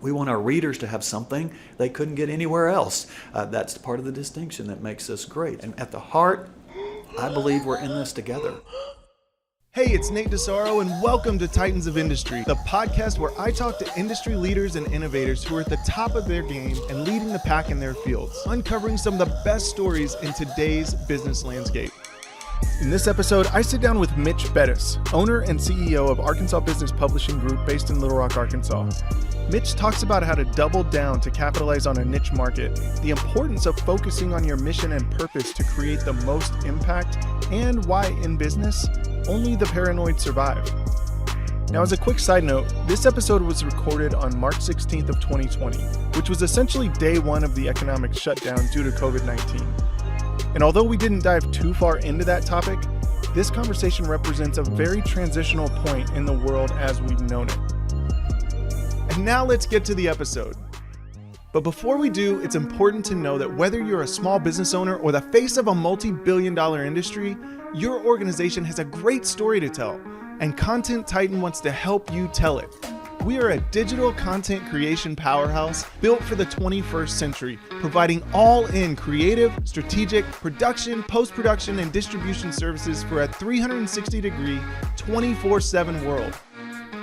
We want our readers to have something they couldn't get anywhere else. That's part of the distinction that makes us great. And at the heart, I believe we're in this together. Hey, it's Nate DiSarro, and welcome to Titans of Industry, the podcast where I talk to industry leaders and innovators who are at the top of their game and leading the pack in their fields, uncovering some of the best stories in today's business landscape. In this episode, I sit down with Mitch Bettis, owner and CEO of Arkansas Business Publishing Group based in Little Rock, Arkansas. Mitch talks about how to double down to capitalize on a niche market, the importance of focusing on your mission and purpose to create the most impact, and why in business, only the paranoid survive. Now, as a quick side note, this episode was recorded on March 16th of 2020, which was essentially day one of the economic shutdown due to COVID-19. And although we didn't dive too far into that topic, this conversation represents a very transitional point in the world as we've known it. And now let's get to the episode. But before we do, it's important to know that whether you're a small business owner or the face of a multi-billion-dollar industry, your organization has a great story to tell, and Content Titan wants to help you tell it. We are a digital content creation powerhouse built for the 21st century, providing all-in creative, strategic, production, post-production, and distribution services for a 360-degree, 24/7 world.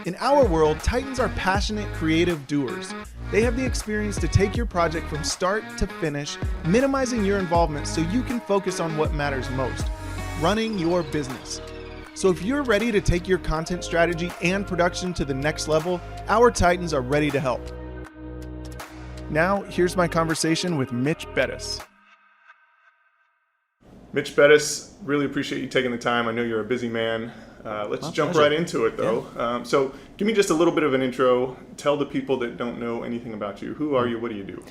In our world, Titans are passionate, creative doers. They have the experience to take your project from start to finish, minimizing your involvement so you can focus on what matters most, running your business. So if you're ready to take your content strategy and production to the next level, our Titans are ready to help. Now, here's my conversation with Mitch Bettis. Mitch Bettis, really appreciate you taking the time. I know you're a busy man. Let's jump right into it, though. Yeah. So give me just a little bit of an intro. Tell the people that don't know anything about you. Who are you? What do you do?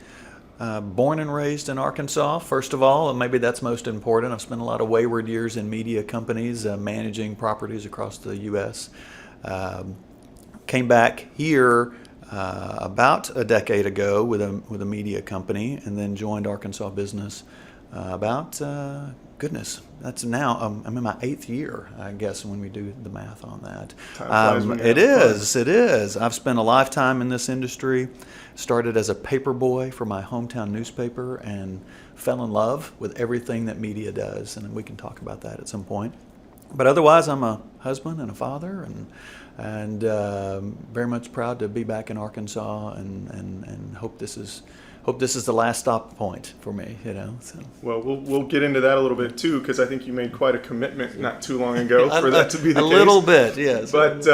Born and raised in Arkansas, first of all, and maybe that's most important. I've spent a lot of wayward years in media companies, managing properties across the U.S. Came back here about a decade ago with a media company, and then joined Arkansas Business that's now, I'm in my 8th year, I guess, when we do the math on that. It is. I've spent a lifetime in this industry. Started as a paper boy for my hometown newspaper and fell in love with everything that media does, and we can talk about that at some point. But otherwise, I'm a husband and a father, and very much proud to be back in Arkansas, and hope this is the last stop point for me, So. Well, we'll get into that a little bit too, because I think you made quite a commitment not too long ago for that to be the case. A little bit, yes. But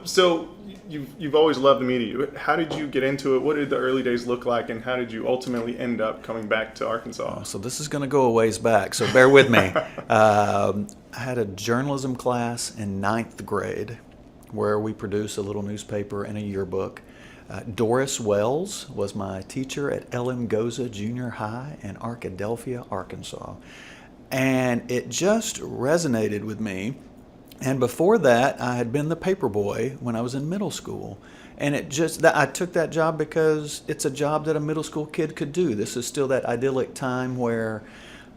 so you've always loved the media. How did you get into it? What did the early days look like, and how did you ultimately end up coming back to Arkansas? So this is going to go a ways back, so bear with me. I had a journalism class in 9th grade where we produced a little newspaper and a yearbook. Doris Wells was my teacher at L.M. Goza Junior High in Arkadelphia, Arkansas. And it just resonated with me. And before that, I had been the paper boy when I was in middle school. And I took that job because it's a job that a middle school kid could do. This is still that idyllic time where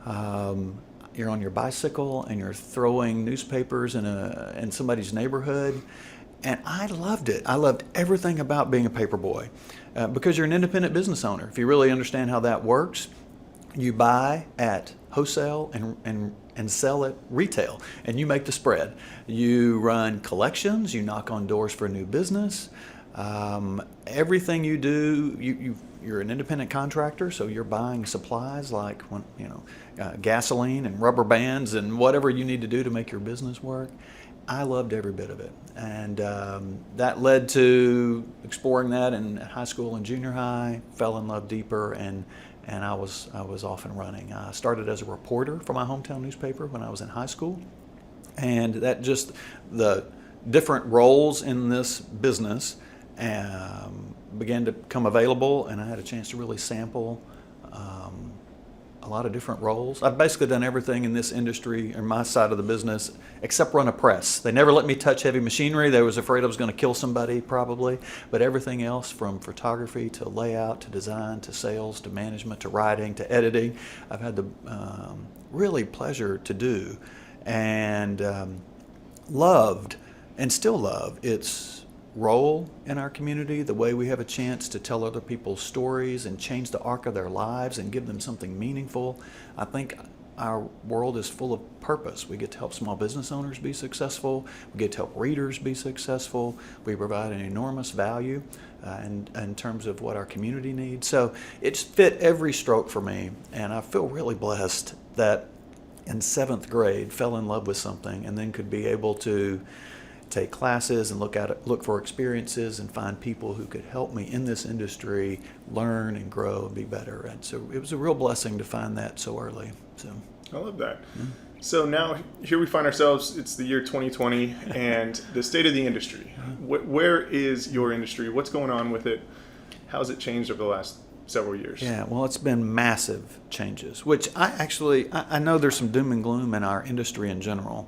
you're on your bicycle and you're throwing newspapers in somebody's neighborhood. And I loved it. I loved everything about being a paper boy because you're an independent business owner. If you really understand how that works, you buy at wholesale and sell at retail, and you make the spread. You run collections, you knock on doors for a new business. Everything you do, you're an independent contractor, so you're buying supplies like gasoline and rubber bands and whatever you need to do to make your business work. I loved every bit of it, and that led to exploring that in high school and junior high. Fell in love deeper, and I was off and running. I started as a reporter for my hometown newspaper when I was in high school, and that just the different roles in this business began to come available, and I had a chance to really sample a lot of different roles. I've basically done everything in this industry, or my side of the business, except run a press. They never let me touch heavy machinery. They was afraid I was going to kill somebody, probably. But everything else, from photography to layout to design to sales to management to writing to editing, I've had the really pleasure to do, and loved and still love. It's role in our community, the way we have a chance to tell other people's stories and change the arc of their lives and give them something meaningful. I think our world is full of purpose. We get to help small business owners be successful. We get to help readers be successful. We provide an enormous value in terms of what our community needs. So it's fit every stroke for me, and I feel really blessed that in 7th grade fell in love with something and then could be able to take classes and look for experiences and find people who could help me in this industry learn and grow and be better. And so it was a real blessing to find that so early. So I love that. So now here we find ourselves, it's the year 2020 and the state of the industry. Where is your industry? What's going on with it? How's it changed over the last several years? Yeah, well, it's been massive changes, which I know there's some doom and gloom in our industry in general.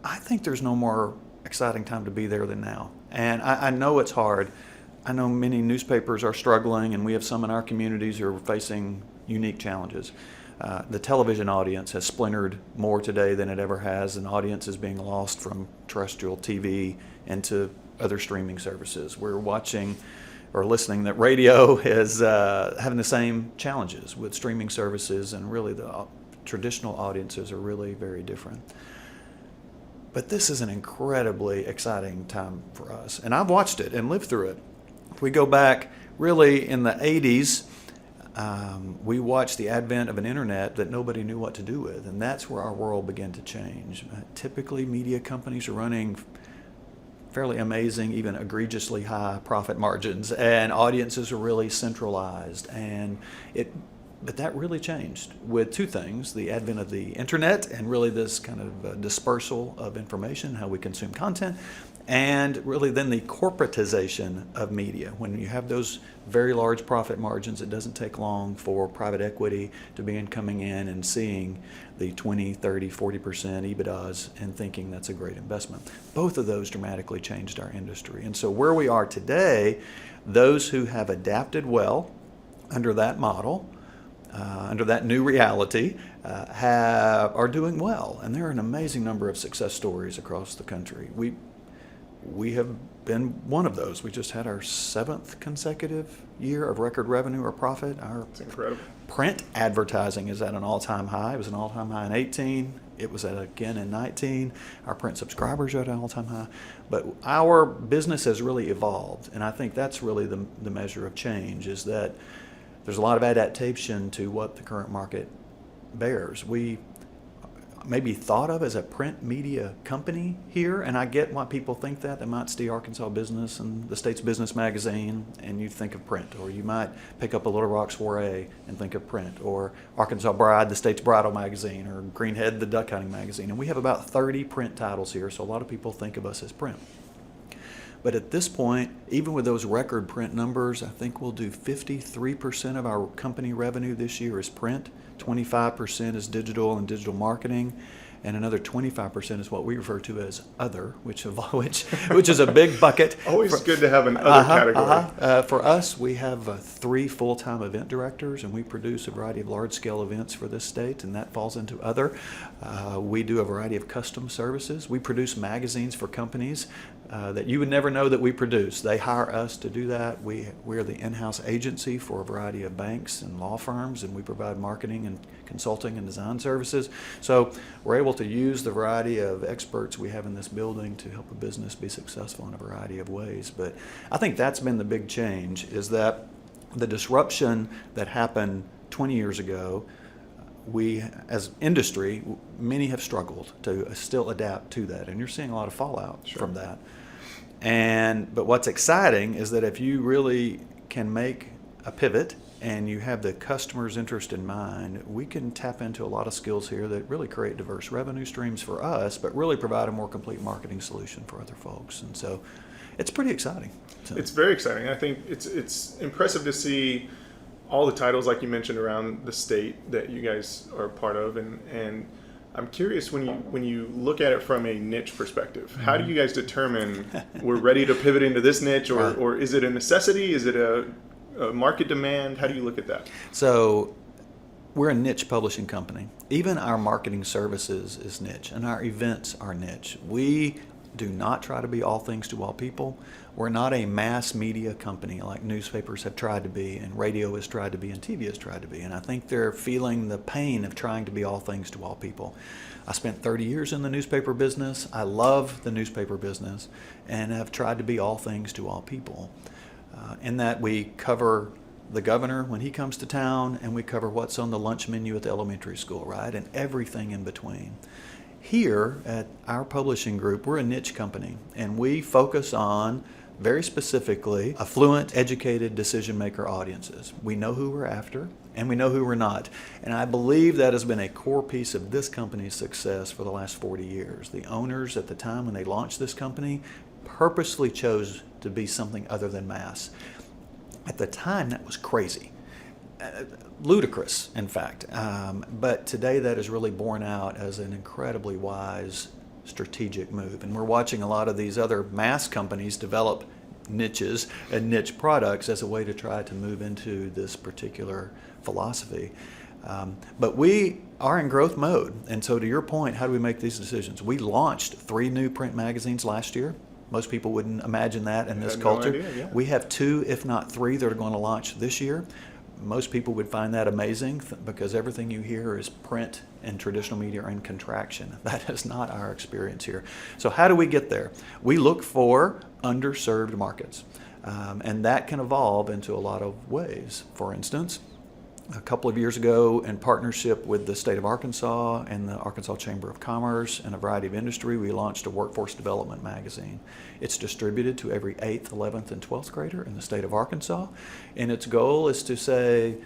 I think there's no more exciting time to be there than now. And I know it's hard. I know many newspapers are struggling, and we have some in our communities who are facing unique challenges. The television audience has splintered more today than it ever has. An audience is being lost from terrestrial TV into other streaming services. We're watching or listening that radio is having the same challenges with streaming services, and really the traditional audiences are really very different. But this is an incredibly exciting time for us. And I've watched it and lived through it. If we go back really in the 80s, we watched the advent of an internet that nobody knew what to do with. And that's where our world began to change. Typically, media companies are running fairly amazing, even egregiously high profit margins, and audiences are really centralized. But that really changed with two things: the advent of the internet and really this kind of dispersal of information, how we consume content, and really then the corporatization of media. When you have those very large profit margins, it doesn't take long for private equity to begin coming in and seeing the 20, 30, 40% EBITDAs and thinking that's a great investment. Both of those dramatically changed our industry. And so where we are today, those who have adapted well under that model, under that new reality, are doing well. And there are an amazing number of success stories across the country. We have been one of those. We just had our 7th consecutive year of record revenue or profit. It's incredible. Print advertising is at an all-time high. It was an all-time high in 18. It was at again in 19. Our print subscribers are at an all-time high. But our business has really evolved, and I think that's really the measure of change, is that there's a lot of adaptation to what the current market bears. We may be thought of as a print media company here, and I get why people think that. They might see Arkansas Business and the state's business magazine, and you think of print. Or you might pick up a Little Rock Soiree and think of print. Or Arkansas Bride, the state's bridal magazine. Or Greenhead, the duck hunting magazine. And we have about 30 print titles here, so a lot of people think of us as print. But at this point, even with those record print numbers, I think we'll do 53% of our company revenue this year is print, 25% is digital and digital marketing, and another 25% is what we refer to as other, which is a big bucket. Always good to have an other category. For us, we have 3 full-time event directors, and we produce a variety of large-scale events for this state, and that falls into other. We do a variety of custom services. We produce magazines for companies that you would never know that we produce. They hire us to do that. We're the in-house agency for a variety of banks and law firms, and we provide marketing and consulting and design services. So we're able to use the variety of experts we have in this building to help a business be successful in a variety of ways. But I think that's been the big change, is that the disruption that happened 20 years ago, we, as industry, many have struggled to still adapt to that, and you're seeing a lot of fallout from that. But what's exciting is that if you really can make a pivot and you have the customer's interest in mind, we can tap into a lot of skills here that really create diverse revenue streams for us, but really provide a more complete marketing solution for other folks. And so it's pretty exciting. So. It's very exciting. I think it's impressive to see all the titles, like you mentioned, around the state that you guys are part of, and I'm curious, when you look at it from a niche perspective, how do you guys determine we're ready to pivot into this niche, or is it a necessity? Is it a market demand? How do you look at that? So we're a niche publishing company. Even our marketing services is niche, and our events are niche. We do not try to be all things to all people. We're not a mass media company like newspapers have tried to be, and radio has tried to be, and TV has tried to be. And I think they're feeling the pain of trying to be all things to all people. I spent 30 years in the newspaper business. I love the newspaper business, and have tried to be all things to all people. In that we cover the governor when he comes to town, and we cover what's on the lunch menu at the elementary school, right? And everything in between. Here at our publishing group, we're a niche company, and we focus on very specifically affluent, educated decision maker audiences. We know who we're after, and we know who we're not. And I believe that has been a core piece of this company's success for the last 40 years. The owners at the time when they launched this company purposely chose to be something other than mass. At the time, that was crazy. Ludicrous, in fact. But today that is really borne out as an incredibly wise strategic move. And we're watching a lot of these other mass companies develop niches and niche products as a way to try to move into this particular philosophy. But we are in growth mode. And so to your point, how do we make these decisions? We launched 3 new print magazines last year. Most people wouldn't imagine that in this culture. No idea, yeah. We have 2, if not 3, that are going to launch this year. Most people would find that amazing because everything you hear is print and traditional media are in contraction. That is not our experience here. So how do we get there? We look for underserved markets, and that can evolve into a lot of ways. For instance, a couple of years ago, in partnership with the state of Arkansas and the Arkansas Chamber of Commerce and a variety of industry, we launched a workforce development magazine. It's distributed to every 8th, 11th, and 12th grader in the state of Arkansas. And its goal is to say,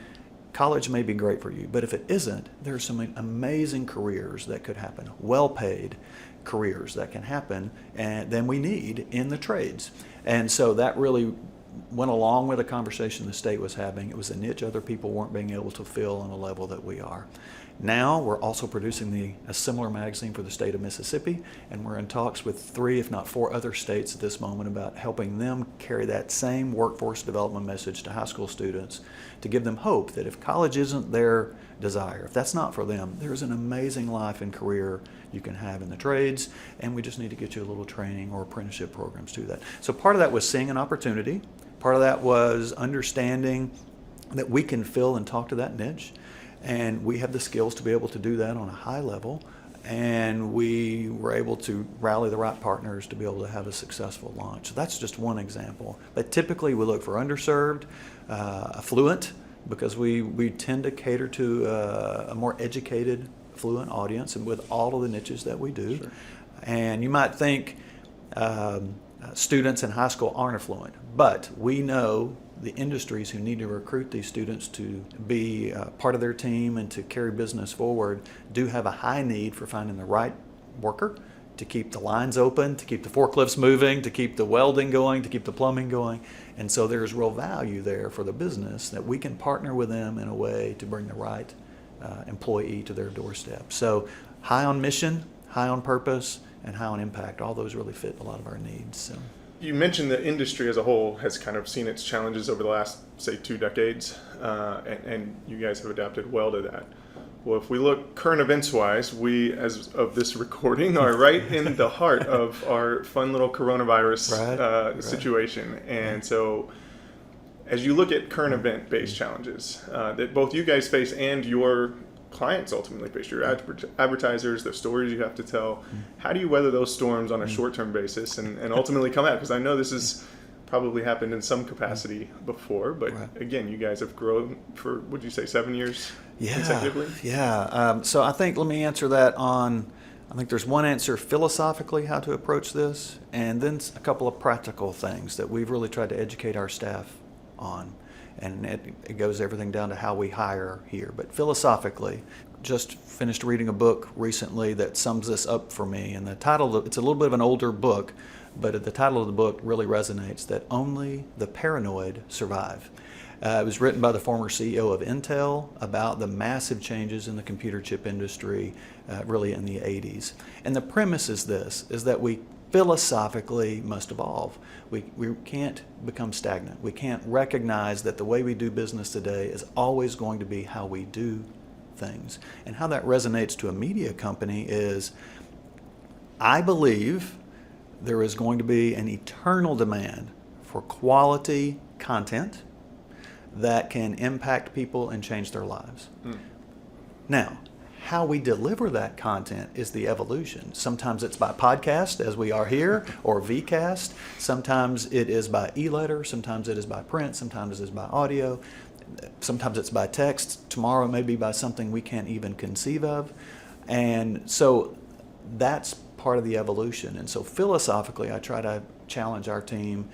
college may be great for you, but if it isn't, there are some amazing careers that could happen, well-paid careers that can happen, and then we need in the trades. And so that really went along with a conversation the state was having. It was a niche other people weren't being able to fill on a level that we are. Now we're also producing a similar magazine for the state of Mississippi, and we're in talks with 3, if not 4 other states at this moment about helping them carry that same workforce development message to high school students to give them hope that if college isn't their desire, if that's not for them, there's an amazing life and career you can have in the trades, and we just need to get you a little training or apprenticeship programs to that. So part of that was seeing an opportunity. Part of that was understanding that we can fill and talk to that niche, and we have the skills to be able to do that on a high level, and we were able to rally the right partners to be able to have a successful launch. So that's just one example. But typically we look for underserved, affluent, because we tend to cater to a more educated, affluent audience, and with all of the niches that we do. Sure. And you might think students in high school aren't affluent, but we know the industries who need to recruit these students to be part of their team and to carry business forward do have a high need for finding the right worker to keep the lines open, to keep the forklifts moving, to keep the welding going, to keep the plumbing going. And so there's real value there for the business that we can partner with them in a way to bring the right employee to their doorstep. So high on mission, high on purpose, and high on impact. All those really fit a lot of our needs. So. You mentioned the industry as a whole has kind of seen its challenges over the last, say, 2 decades, and you guys have adapted well to that. Well, if we look current events-wise, we, as of this recording, are right in the heart of our fun little coronavirus situation. And so as you look at current event-based challenges that both you guys face and your clients ultimately face, your advertisers, the stories you have to tell, how do you weather those storms on a short-term basis and ultimately come out? Because I know this has probably happened in some capacity before, but again, you guys have grown for, would you say, 7 years consecutively? Yeah. So I think, let me answer that on, I think there's one answer philosophically how to approach this, and then a couple of practical things that we've really tried to educate our staff on. And it goes everything down to how we hire here. But philosophically, just finished reading a book recently that sums this up for me. And the title, it's a little bit of an older book, but the title of the book really resonates, that only the paranoid survive. It was written by the former CEO of Intel about the massive changes in the computer chip industry really in the 80s. And the premise is this, is that we philosophically must evolve. We can't become stagnant. We can't recognize that the way we do business today is always going to be how we do things. And how that resonates to a media company is, I believe there is going to be an eternal demand for quality content that can impact people and change their lives. Now, how we deliver that content is the evolution. Sometimes it's by podcast, as we are here, or VCast. Sometimes it is by e-letter. Sometimes it is by print. Sometimes it is by audio. Sometimes it's by text. Tomorrow it may be by something we can't even conceive of. And so that's part of the evolution. And so philosophically, I try to challenge our team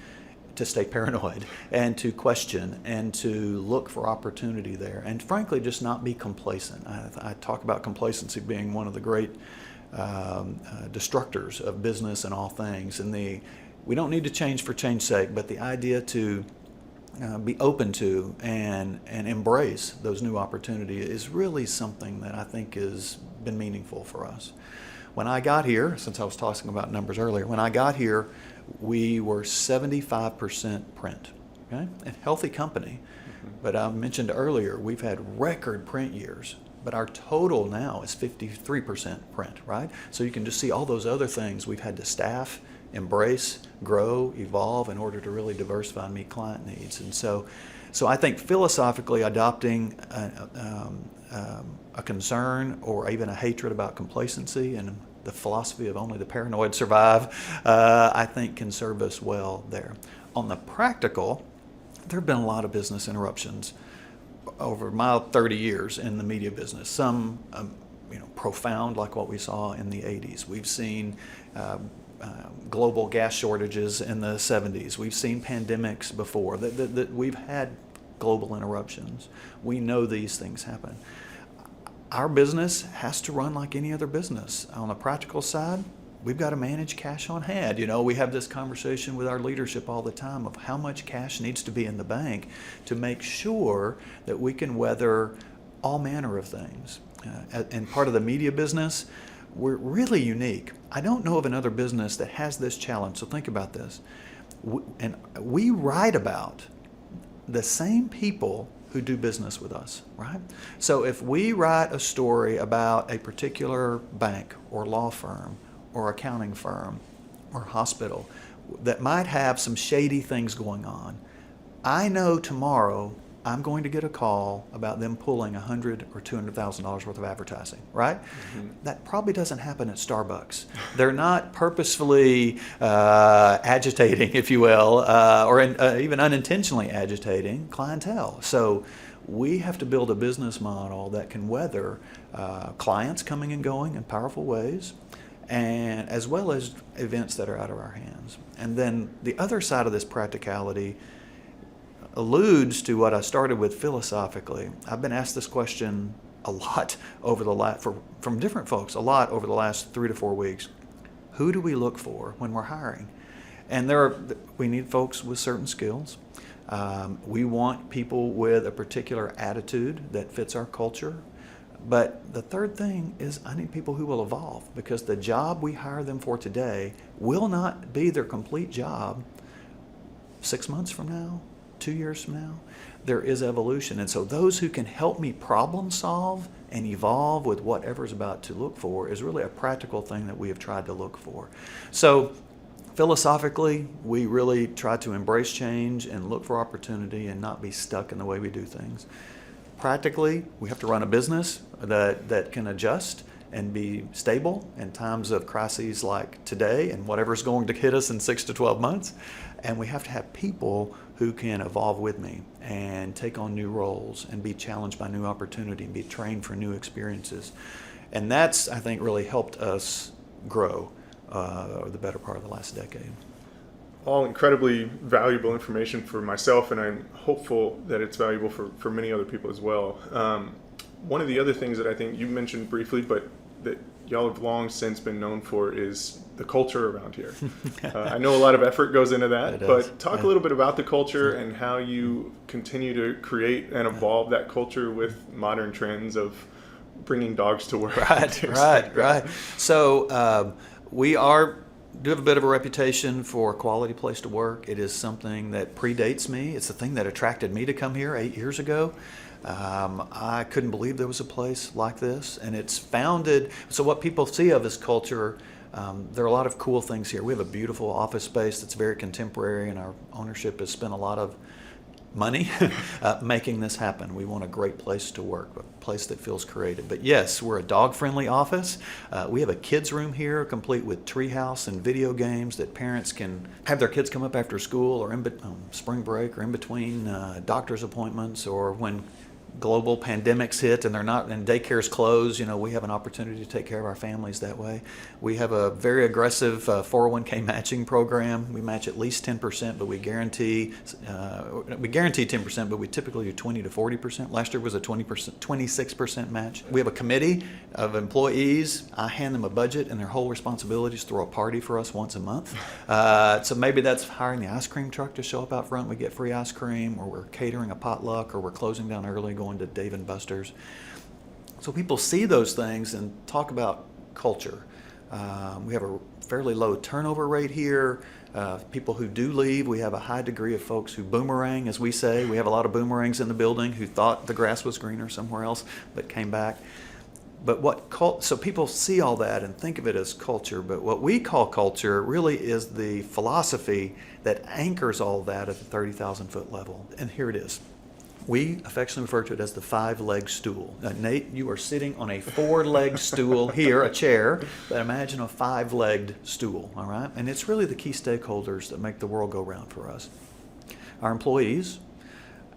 to stay paranoid and to question and to look for opportunity there. And frankly, just not be complacent. I talk about complacency being one of the great destructors of business and all things. And we don't need to change for change's sake, but the idea to be open to and embrace those new opportunities is really something that I think has been meaningful for us. When I got here, since I was talking about numbers earlier, when I got here, we were 75% print, okay? A healthy company. But I mentioned earlier, we've had record print years, but our total now is 53% print, right? So you can just see all those other things we've had to staff, embrace, grow, evolve in order to really diversify and meet client needs. And so I think philosophically adopting a concern or even a hatred about complacency and the philosophy of only the paranoid survive, I think can serve us well there. On the practical, there have been a lot of business interruptions over my 30 years in the media business. Some, profound, like what we saw in the 80s. We've seen global gas shortages in the 70s. We've seen pandemics before. That we've had global interruptions. We know these things happen. Our business has to run like any other business. On the practical side, we've got to manage cash on hand. We have this conversation with our leadership all the time of how much cash needs to be in the bank to make sure that we can weather all manner of things. And part of the media business, we're really unique. I don't know of another business that has this challenge, so think about this. We write about the same people who do business with us, right? So if we write a story about a particular bank or law firm or accounting firm or hospital that might have some shady things going on, I know tomorrow I'm going to get a call about them pulling $100,000 or $200,000 worth of advertising, right? Mm-hmm. That probably doesn't happen at Starbucks. They're not purposefully agitating, if you will, or even unintentionally agitating clientele. So we have to build a business model that can weather clients coming and going in powerful ways, and as well as events that are out of our hands. And then the other side of this practicality alludes to what I started with philosophically. I've been asked this question a lot from different folks, a lot over the last 3 to 4 weeks. Who do we look for when we're hiring? And we need folks with certain skills. We want people with a particular attitude that fits our culture. But the third thing is I need people who will evolve, because the job we hire them for today will not be their complete job 6 months from now, 2 years from now. There is evolution. And so those who can help me problem solve and evolve with whatever's about to look for is really a practical thing that we have tried to look for. So philosophically, we really try to embrace change and look for opportunity and not be stuck in the way we do things. Practically, we have to run a business that can adjust and be stable in times of crises like today and whatever's going to hit us in 6 to 12 months. And we have to have people who can evolve with me and take on new roles and be challenged by new opportunity and be trained for new experiences. And that's, I think, really helped us grow the better part of the last decade. All incredibly valuable information for myself, and I'm hopeful that it's valuable for many other people as well. One of the other things that I think you mentioned briefly, but that y'all have long since been known for, is the culture around here. I know a lot of effort goes into that, but talk a little bit about the culture and how you continue to create and evolve that culture with modern trends of bringing dogs to work. Right. So we do have a bit of a reputation for a quality place to work. It is something that predates me. It's the thing that attracted me to come here 8 years ago. I couldn't believe there was a place like this, and it's founded. So what people see of this culture There are a lot of cool things here. We have a beautiful office space that's very contemporary, and our ownership has spent a lot of money making this happen. We want a great place to work, a place that feels creative. But yes, we're a dog-friendly office. We have a kids' room here, complete with treehouse and video games that parents can have their kids come up after school or in spring break or in between doctor's appointments, or when global pandemics hit and they're not, and daycare's closed, we have an opportunity to take care of our families that way. We have a very aggressive 401k matching program. We match at least 10%, but we guarantee 10%, but we typically do 20 to 40%. Last year was a 26% match. We have a committee of employees. I hand them a budget, and their whole responsibility is to throw a party for us once a month. So maybe that's hiring the ice cream truck to show up out front. We get free ice cream, or we're catering a potluck, or we're closing down early, going to Dave & Buster's. So people see those things and talk about culture. We have a fairly low turnover rate here. People who do leave, we have a high degree of folks who boomerang, as we say. We have a lot of boomerangs in the building who thought the grass was greener somewhere else but came back. But so people see all that and think of it as culture, but what we call culture really is the philosophy that anchors all that at the 30,000 foot level. And here it is. We affectionately refer to it as the 5-leg stool. Nate, you are sitting on a 4-legged stool here, a chair, but imagine a 5-legged stool, all right? And it's really the key stakeholders that make the world go round for us. Our employees,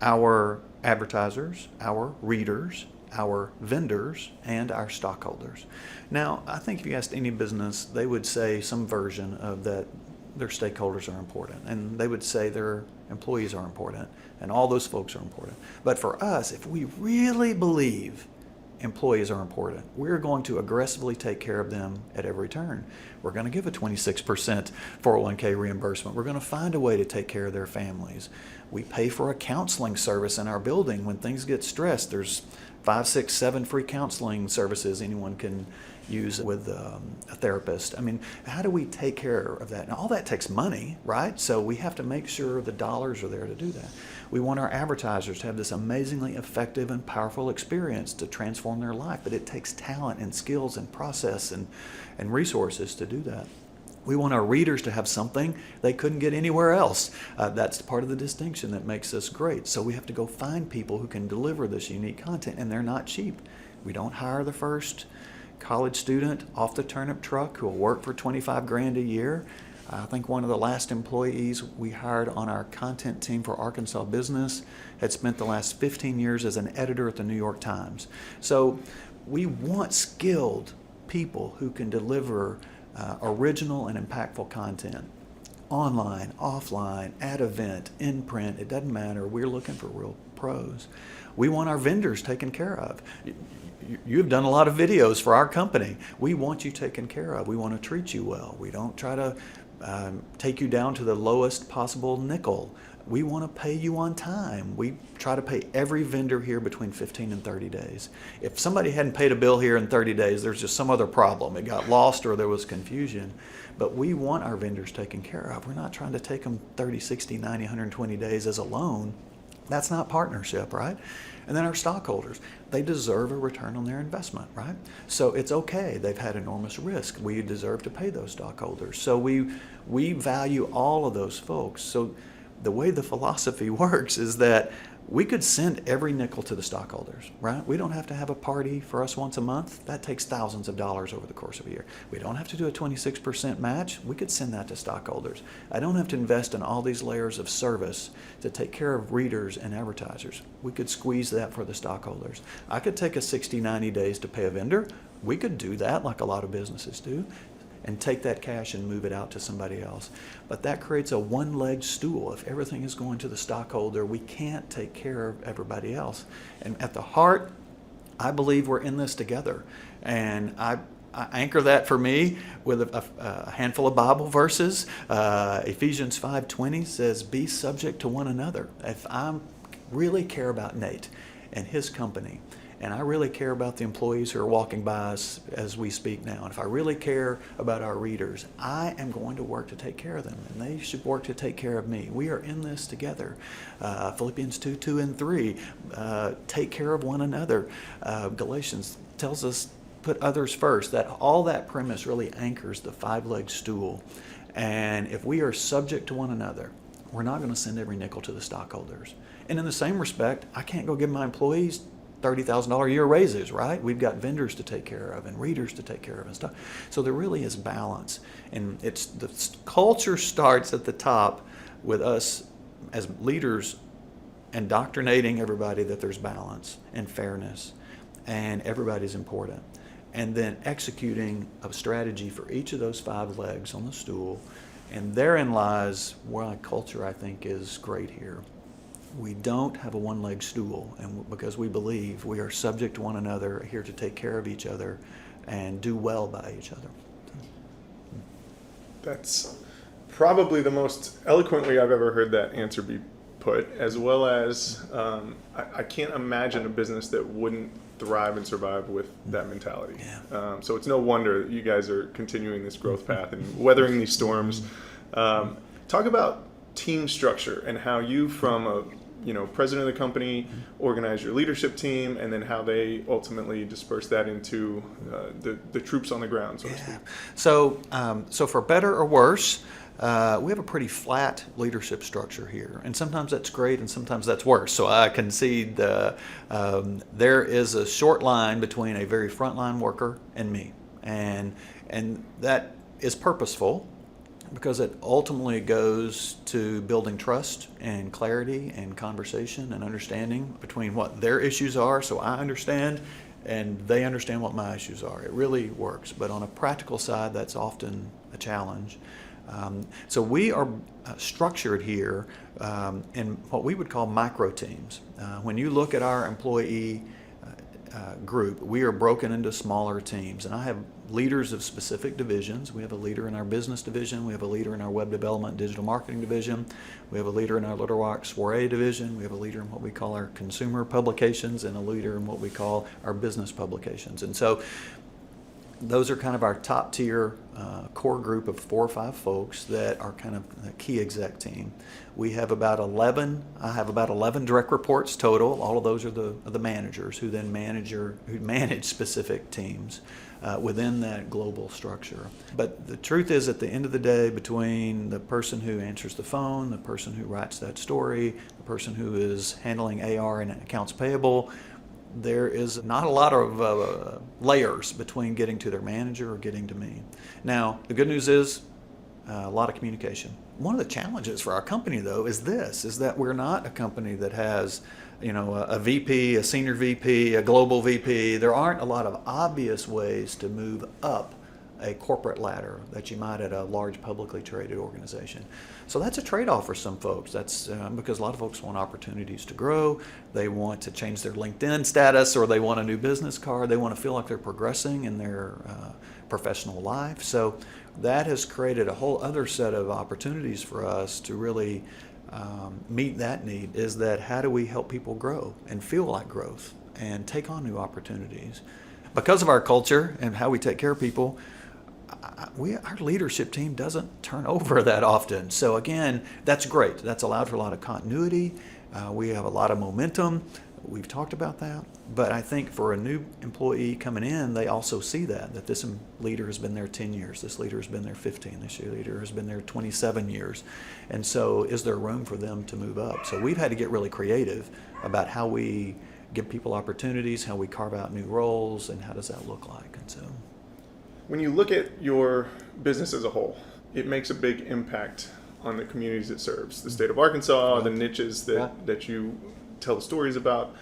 our advertisers, our readers, our vendors, and our stockholders. Now, I think if you asked any business, they would say some version of that. Their stakeholders are important, and they would say their employees are important, and all those folks are important. But for us, if we really believe employees are important, we're going to aggressively take care of them at every turn. We're going to give a 26% 401k reimbursement. We're going to find a way to take care of their families. We pay for a counseling service in our building when things get stressed. There's 5, 6, 7 free counseling services anyone can use with a therapist. I mean, how do we take care of that? Now, all that takes money, right? So we have to make sure the dollars are there to do that. We want our advertisers to have this amazingly effective and powerful experience to transform their life, but it takes talent and skills and process and resources to do that. We want our readers to have something they couldn't get anywhere else. That's part of the distinction that makes us great. So we have to go find people who can deliver this unique content, and they're not cheap. We don't hire the first college student off the turnip truck who will work for $25,000 a year. I think one of the last employees we hired on our content team for Arkansas Business had spent the last 15 years as an editor at the New York Times. So we want skilled people who can deliver original and impactful content. Online, offline, at event, in print, it doesn't matter. We're looking for real pros. We want our vendors taken care of. You've done a lot of videos for our company. We want you taken care of. We want to treat you well. We don't try to take you down to the lowest possible nickel. We want to pay you on time. We try to pay every vendor here between 15 and 30 days. If somebody hadn't paid a bill here in 30 days, there's just some other problem. It got lost or there was confusion. But we want our vendors taken care of. We're not trying to take them 30, 60, 90, 120 days as a loan. That's not partnership, right? And then our stockholders, they deserve a return on their investment, right? So it's okay. They've had enormous risk. We deserve to pay those stockholders. So we value all of those folks. So the way the philosophy works is that we could send every nickel to the stockholders, right? We don't have to have a party for us once a month. That takes thousands of dollars over the course of a year. We don't have to do a 26% match. We could send that to stockholders. I don't have to invest in all these layers of service to take care of readers and advertisers. We could squeeze that for the stockholders. I could take a 60, 90 days to pay a vendor. We could do that like a lot of businesses do, and take that cash and move it out to somebody else. But that creates a one-legged stool. If everything is going to the stockholder, we can't take care of everybody else. And at the heart, I believe we're in this together. And I anchor that for me with a handful of Bible verses. Ephesians 5:20 says, be subject to one another. If I really care about Nate and his company, and I really care about the employees who are walking by us as we speak now, and if I really care about our readers, I am going to work to take care of them, and they should work to take care of me. We are in this together. Philippians 2:2 and 3, take care of one another. Galatians tells us put others first. That premise really anchors the five-legged stool. And if we are subject to one another, we're not going to send every nickel to the stockholders. And in the same respect, I can't go give my employees $30,000 a year raises, right? We've got vendors to take care of and readers to take care of and stuff. So there really is balance. And the culture starts at the top with us as leaders indoctrinating everybody that there's balance and fairness and everybody's important. And then executing a strategy for each of those five legs on the stool. And therein lies where our culture, I think, is great here. We don't have a one-leg stool, and because we believe we are subject to one another, here to take care of each other and do well by each other. That's probably the most eloquently I've ever heard that answer be put, as well as I can't imagine a business that wouldn't thrive and survive with that mentality. Yeah. So it's no wonder that you guys are continuing this growth path and weathering these storms. Talk about team structure and how you, from a president of the company, organize your leadership team, and then how they ultimately disperse that into the troops on the ground, so to speak. So for better or worse, we have a pretty flat leadership structure here, and sometimes that's great and sometimes that's worse. So I concede there is a short line between a very frontline worker and me, and that is purposeful because it ultimately goes to building trust and clarity and conversation and understanding between what their issues are, so I understand and they understand what my issues are. It really works, but on a practical side, that's often a challenge. So we are structured here in what we would call micro teams. When you look at our employee group, we are broken into smaller teams, and I have leaders of specific divisions. We have a leader in our business division, we have a leader in our web development digital marketing division, we have a leader in our Little Rock soiree division, we have a leader in what we call our consumer publications, and a leader in what we call our business publications. And so those are kind of our top tier core group of 4 or 5 folks that are kind of the key exec team. We have about 11, I have about 11 direct reports total. All of those are the managers who then manage specific teams within that global structure. But the truth is, at the end of the day, between the person who answers the phone, the person who writes that story, the person who is handling AR and accounts payable, there is not a lot of layers between getting to their manager or getting to me. Now, the good news is a lot of communication. One of the challenges for our company, though, is that we're not a company that has, a VP, a senior VP, a global VP. There aren't a lot of obvious ways to move up a corporate ladder that you might at a large publicly traded organization. So that's a trade-off for some folks. That's because a lot of folks want opportunities to grow. They want to change their LinkedIn status, or they want a new business card. They want to feel like they're progressing in their professional life. So that has created a whole other set of opportunities for us to really meet that need, is that how do we help people grow and feel like growth and take on new opportunities? Because of our culture and how we take care of people, our leadership team doesn't turn over that often. So again, that's great. That's allowed for a lot of continuity. We have a lot of momentum. We've talked about that. But I think for a new employee coming in, they also see that this leader has been there 10 years. This leader has been there 15. This leader has been there 27 years. And so is there room for them to move up? So we've had to get really creative about how we give people opportunities, how we carve out new roles, and how does that look like. And so, when you look at your business as a whole, it makes a big impact on the communities it serves. The state of Arkansas, right. The niches that you tell the stories about.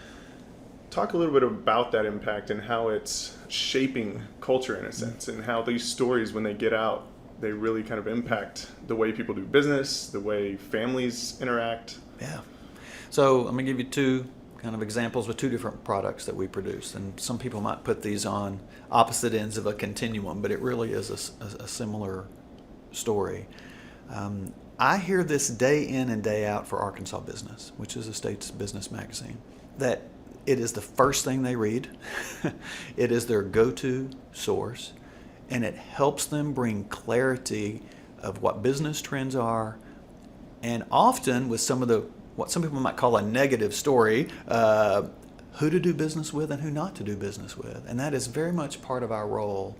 Talk a little bit about that impact and how it's shaping culture in a sense, and how these stories, when they get out, they really kind of impact the way people do business, the way families interact. Yeah. So I'm going to give you 2 kind of examples with 2 different products that we produce, and some people might put these on opposite ends of a continuum, but it really is a similar story. I hear this day in and day out for Arkansas Business, which is the state's business magazine, that it is the first thing they read. It is their go-to source, and it helps them bring clarity of what business trends are, and often with some of what some people might call a negative story, who to do business with and who not to do business with. And that is very much part of our role.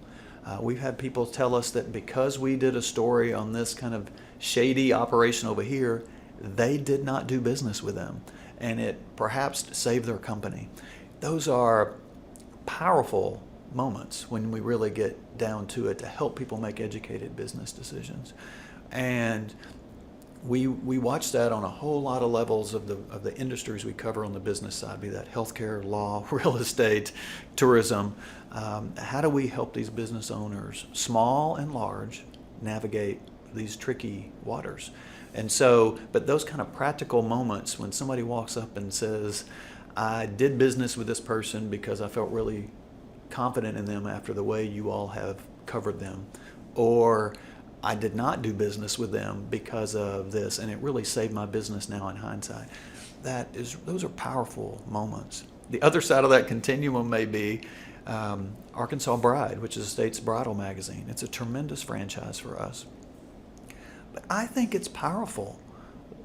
We've had people tell us that because we did a story on this kind of shady operation over here, they did not do business with them, and it perhaps saved their company. Those are powerful moments when we really get down to it to help people make educated business decisions. And we watch that on a whole lot of levels of the industries we cover on the business side, be that healthcare, law, real estate, tourism. How do we help these business owners, small and large, navigate these tricky waters? And so, but those kind of practical moments when somebody walks up and says, I did business with this person because I felt really confident in them after the way you all have covered them, or I did not do business with them because of this, and it really saved my business now in hindsight. Those are powerful moments. The other side of that continuum may be Arkansas Bride, which is the state's bridal magazine. It's a tremendous franchise for us. But I think it's powerful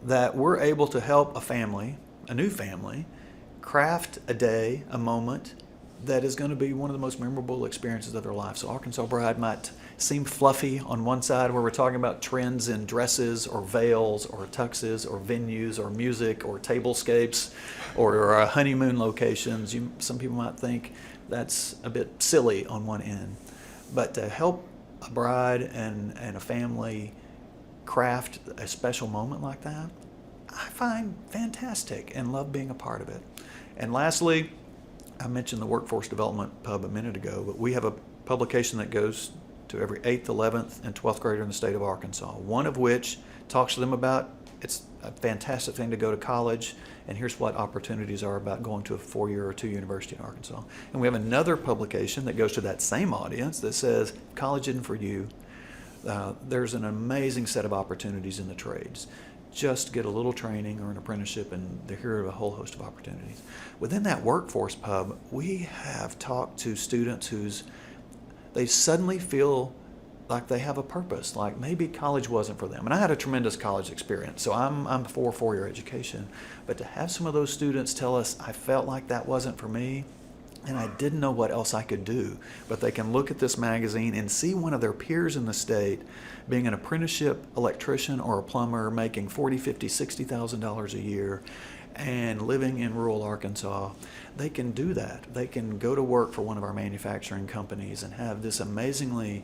that we're able to help a family, a new family, craft a day, a moment that is going to be one of the most memorable experiences of their life. So Arkansas Bride might seem fluffy on one side, where we're talking about trends in dresses or veils or tuxes or venues or music or tablescapes or honeymoon locations. Some people might think that's a bit silly on one end. But to help a bride and a family craft a special moment like that, I find fantastic and love being a part of it. And lastly, I mentioned the Workforce Development Pub a minute ago, but we have a publication that goes to every 8th, 11th, and 12th grader in the state of Arkansas, one of which talks to them about it's a fantastic thing to go to college, and here's what opportunities are about going to a 4-year or 2 university in Arkansas. And we have another publication that goes to that same audience that says, college isn't for you. There's an amazing set of opportunities in the trades. Just get a little training or an apprenticeship, and they're here a whole host of opportunities. Within that Workforce Pub, we have talked to students they suddenly feel like they have a purpose, like maybe college wasn't for them. And I had a tremendous college experience, so I'm for 4-year education. But to have some of those students tell us, I felt like that wasn't for me, and I didn't know what else I could do. But they can look at this magazine and see one of their peers in the state being an apprenticeship electrician or a plumber, making $40,000, $50,000, $60,000 a year, and living in rural Arkansas. They can do that. They can go to work for one of our manufacturing companies and have this amazingly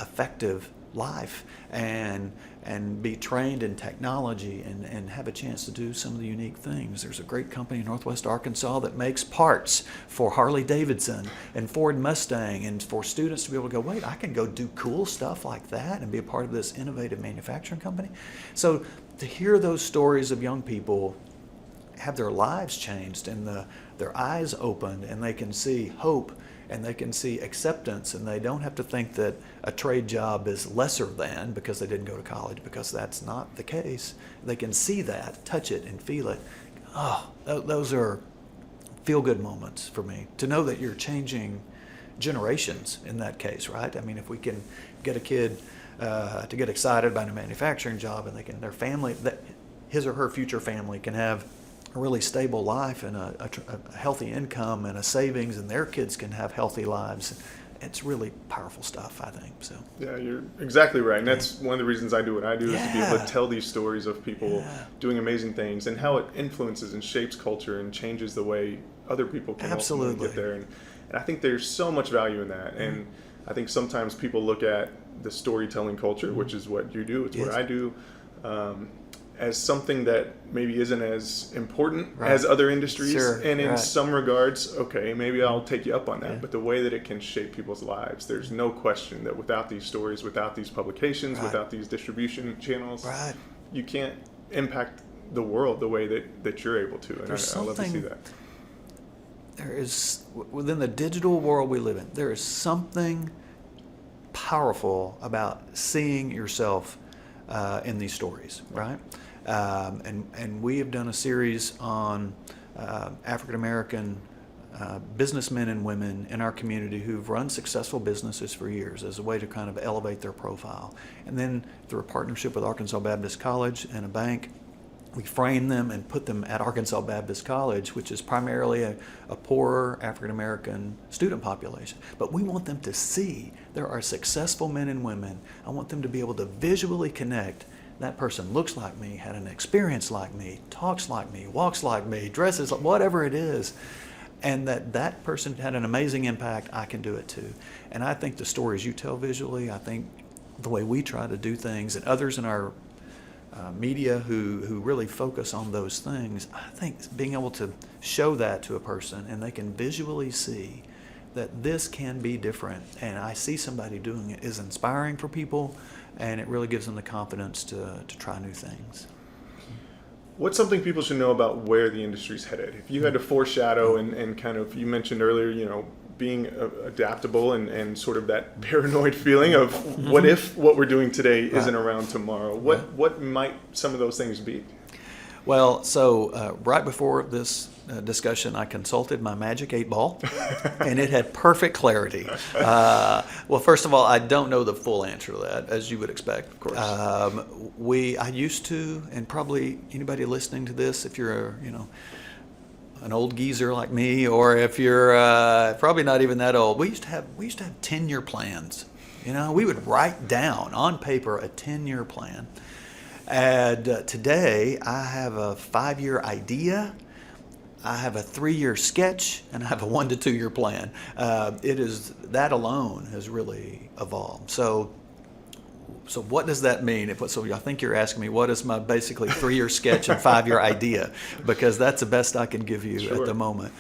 effective life and be trained in technology and have a chance to do some of the unique things. There's a great company in Northwest Arkansas that makes parts for Harley Davidson and Ford Mustang, and for students to be able to go, wait, I can go do cool stuff like that and be a part of this innovative manufacturing company. So to hear those stories of young people have their lives changed and their eyes opened, and they can see hope and they can see acceptance, and they don't have to think that a trade job is lesser than because they didn't go to college, because that's not the case. They can see that, touch it, and feel it. Oh, those are feel-good moments for me, to know that you're changing generations in that case, right? I mean, if we can get a kid to get excited about a manufacturing job, and their family, his or her future family can have a really stable life and a healthy income and a savings, and their kids can have healthy lives. It's really powerful stuff, I think. So yeah, you're exactly right, and that's one of the reasons I do what I do, is to be able to tell these stories of people doing amazing things and how it influences and shapes culture and changes the way other people can ultimately get there. And I think there's so much value in that. And I think sometimes people look at the storytelling culture, which is what you do, it's what I do, as something that maybe isn't as important as other industries. And in some regards, okay, maybe I'll take you up on that. But the way that it can shape people's lives, there's no question that without these stories, without these publications, without these distribution channels, you can't impact the world the way that you're able to. And I love to see that. There is, within the digital world we live in, there is something powerful about seeing yourself in these stories, right? And we have done a series on African American businessmen and women in our community who've run successful businesses for years as a way to kind of elevate their profile. And then through a partnership with Arkansas Baptist College and a bank, we frame them and put them at Arkansas Baptist College, which is primarily a poorer African-American student population. But we want them to see there are successful men and women. I want them to be able to visually connect. That person looks like me, had an experience like me, talks like me, walks like me, dresses like whatever it is. And that person had an amazing impact, I can do it too. And I think the stories you tell visually, I think the way we try to do things, and others in our media who really focus on those things, I think being able to show that to a person and they can visually see that this can be different, and I see somebody doing it, is inspiring for people, and it really gives them the confidence to try new things. What's something people should know about where the industry's headed? If you had to foreshadow and kind of, you mentioned earlier, being adaptable and sort of that paranoid feeling of what if what we're doing today isn't around tomorrow? What might some of those things be? Well, so right before this discussion, I consulted my Magic 8-Ball, and it had perfect clarity. Well, first of all, I don't know the full answer to that, as you would expect. Of course. I used to, and probably anybody listening to this, if you're an old geezer like me, or if you're probably not even that old, we used to have 10-year plans. We would write down on paper a 10-year plan. And today I have a 5-year idea, I have a 3-year sketch, and I have a 1 to 2 year plan. That alone has really evolved. So what does that mean? So I think you're asking me, what is my basically 3-year sketch and 5-year idea? Because that's the best I can give you Sure. at the moment.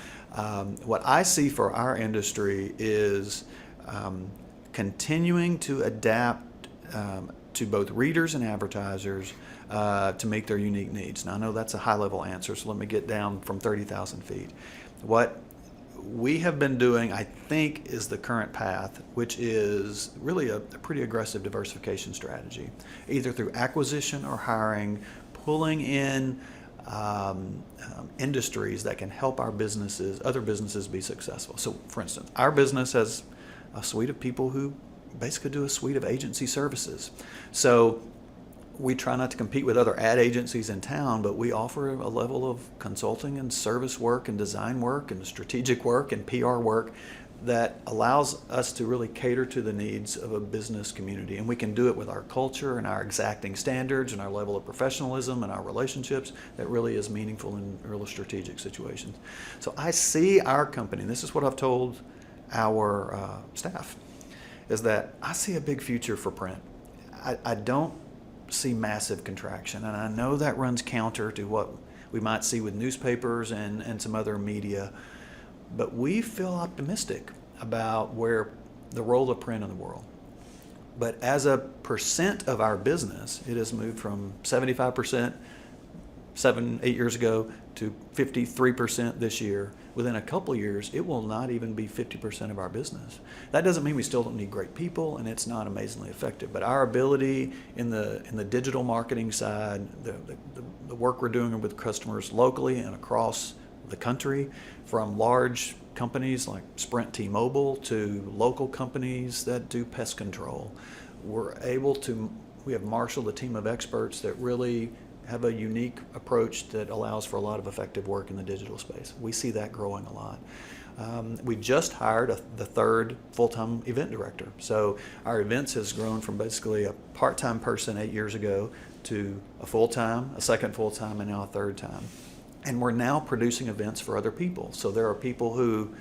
What I see for our industry is continuing to adapt to both readers and advertisers to meet their unique needs. Now, I know that's a high-level answer, so let me get down from 30,000 feet. What we have been doing, I think, is the current path, which is really a pretty aggressive diversification strategy, either through acquisition or hiring, pulling in industries that can help our businesses, other businesses, be successful. So, for instance, our business has a suite of people who basically do a suite of agency services. So we try not to compete with other ad agencies in town, but we offer a level of consulting and service work and design work and strategic work and PR work that allows us to really cater to the needs of a business community. And we can do it with our culture and our exacting standards and our level of professionalism and our relationships that really is meaningful in real strategic situations. So I see our company, and this is what I've told our staff, is that I see a big future for print. I don't see massive contraction, and I know that runs counter to what we might see with newspapers and some other media, but we feel optimistic about where the role of print in the world. But as a percent of our business, it has moved from 75% 7-8 years ago to 53% this year. Within a couple of years, it will not even be 50% of our business. That doesn't mean we still don't need great people, and it's not amazingly effective. But our ability in the digital marketing side, the work we're doing with customers locally and across the country, from large companies like Sprint T-Mobile to local companies that do pest control, we have marshaled a team of experts that really have a unique approach that allows for a lot of effective work in the digital space. We see that growing a lot. We just hired the third full-time event director. So our events has grown from basically a part-time person 8 years ago to a full-time, a second full-time, and now a third time. And we're now producing events for other people. So there are people who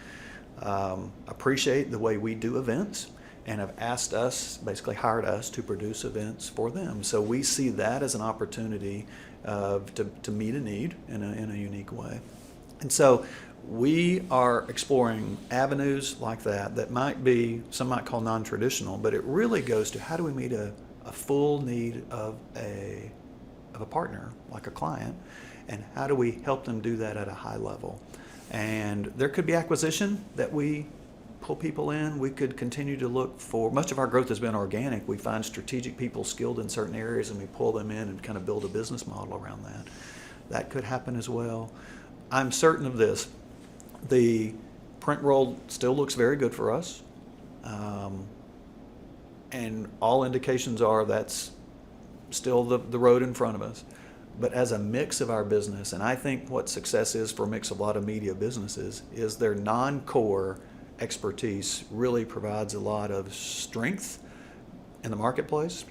appreciate the way we do events and have asked us, basically hired us, to produce events for them. So we see that as an opportunity to meet a need in a unique way. And so we are exploring avenues like that might be, some might call non-traditional, but it really goes to how do we meet a full need of a partner, like a client, and how do we help them do that at a high level. And there could be acquisition that we pull people in. We could continue to look for, much of our growth has been organic. We find strategic people skilled in certain areas and we pull them in and kind of build a business model around that. That could happen as well. I'm certain of this. The print world still looks very good for us. And all indications are that's still the road in front of us. But as a mix of our business, and I think what success is for a mix of a lot of media businesses, is their non-core expertise really provides a lot of strength in the marketplace,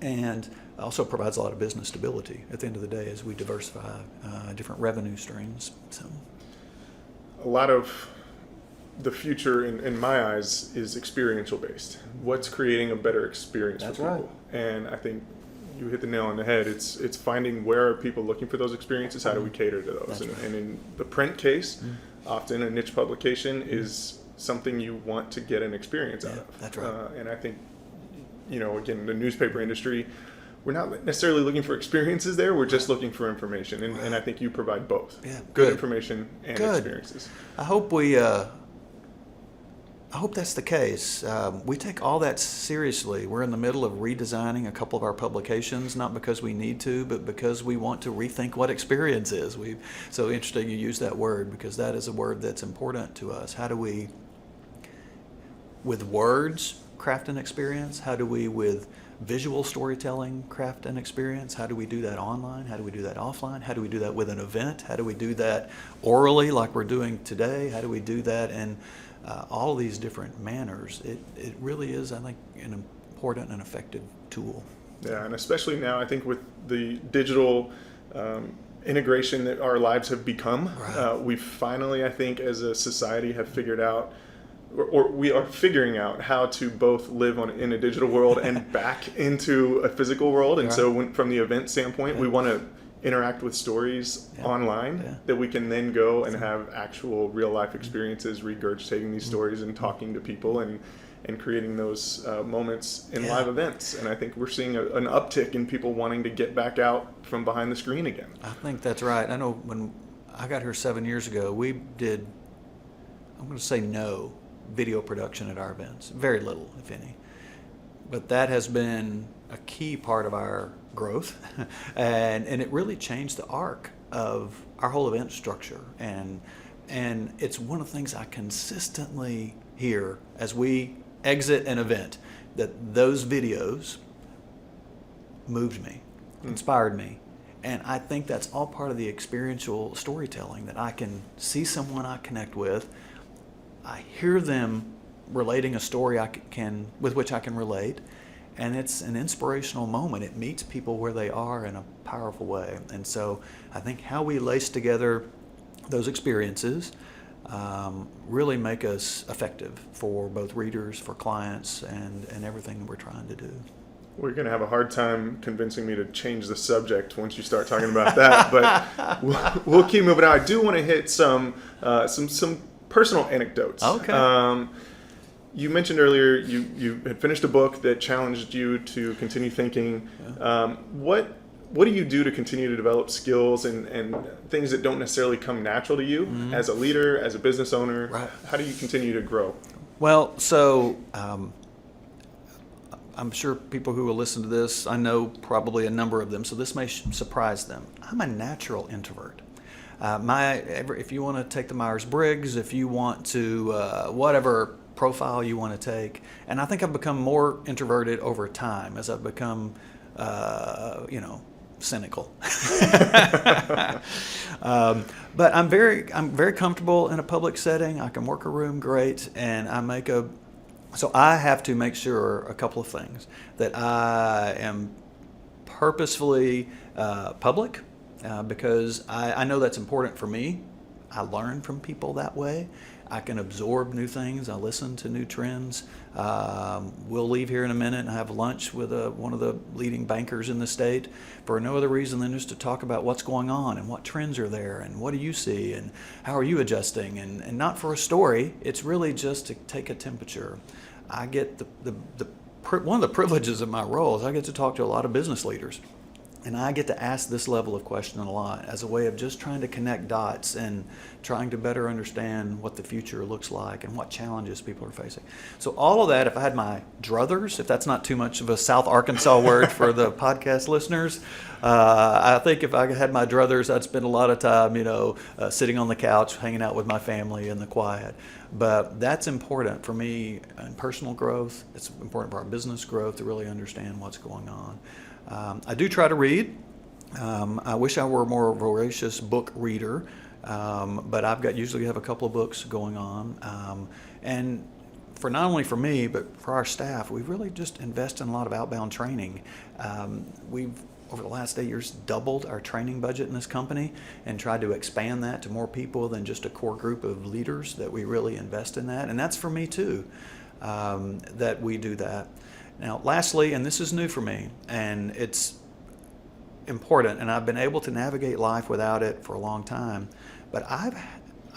and also provides a lot of business stability at the end of the day as we diversify different revenue streams. So, a lot of the future, in my eyes, is experiential based. What's creating a better experience That's for people? right. And I think you hit the nail on the head. It's finding where are people looking for those experiences. How do we cater to those? That's right. And in the print case, often a niche publication is something you want to get an experience out of. That's right. And I think, again, the newspaper industry, we're not necessarily looking for experiences there. We're just looking for information, and I think you provide both. Yeah, good good. information and Good. experiences. I hope that's the case. We take all that seriously. We're in the middle of redesigning a couple of our publications, not because we need to, but because we want to rethink what experience is. So interesting you use that word, because that is a word that's important to us. How do we, with words, craft an experience? How do we, with visual storytelling, craft an experience? How do we do that online? How do we do that offline? How do we do that with an event? How do we do that orally like we're doing today? How do we do that in all of these different manners? It really is, I think, an important and effective tool. Yeah, and especially now, I think with the digital integration that our lives have become, Right. We finally, I think, as a society have figured out, or we are figuring out how to both live in a digital world and back into a physical world. And Right. so from the event standpoint, we want to interact with stories online that we can then go and have actual real life experiences, regurgitating these stories and talking to people and creating those moments in live events. And I think we're seeing an uptick in people wanting to get back out from behind the screen again. I think that's right. I know when I got here 7 years ago, we did, I'm going to say no video production at our events. Very little, if any. But that has been a key part of our growth, and it really changed the arc of our whole event structure. And it's one of the things I consistently hear as we exit an event, that those videos moved me, inspired me. And I think that's all part of the experiential storytelling, that I can see someone I connect with, I hear them relating a story with which I can relate, and it's an inspirational moment. It meets people where they are in a powerful way. And so I think how we lace together those experiences really make us effective for both readers, for clients, and everything that we're trying to do. We're going to have a hard time convincing me to change the subject once you start talking about that, but we'll keep moving on. I do want to hit some personal anecdotes. Okay. You mentioned earlier you had finished a book that challenged you to continue thinking. What do you do to continue to develop skills and things that don't necessarily come natural to you as a leader, as a business owner? Right. How do you continue to grow? Well, so I'm sure people who will listen to this, I know probably a number of them, so this may surprise them. I'm a natural introvert. If you want to take the Myers-Briggs, if you want to, whatever profile you want to take, and I think I've become more introverted over time as I've become, cynical. But I'm very comfortable in a public setting. I can work a room great, and so I have to make sure a couple of things, that I am purposefully public, because I know that's important for me. I learn from people that way. I can absorb new things. I listen to new trends. We'll leave here in a minute and have lunch with one of the leading bankers in the state for no other reason than just to talk about what's going on and what trends are there and what do you see and how are you adjusting, and not for a story. It's really just to take a temperature. I get one of the privileges of my role is I get to talk to a lot of business leaders. And I get to ask this level of question a lot as a way of just trying to connect dots and trying to better understand what the future looks like and what challenges people are facing. So all of that, if I had my druthers, if that's not too much of a South Arkansas word for the podcast listeners, I think if I had my druthers, I'd spend a lot of time, sitting on the couch, hanging out with my family in the quiet. But that's important for me in personal growth. It's important for our business growth to really understand what's going on. I do try to read. I wish I were a more voracious book reader, but usually have a couple of books going on. And for not only for me, but for our staff, we really just invest in a lot of outbound training. We've, over the last 8 years, doubled our training budget in this company and tried to expand that to more people than just a core group of leaders, that we really invest in that. And that's for me too, that we do that. Now, lastly, and this is new for me, and it's important, and I've been able to navigate life without it for a long time, but I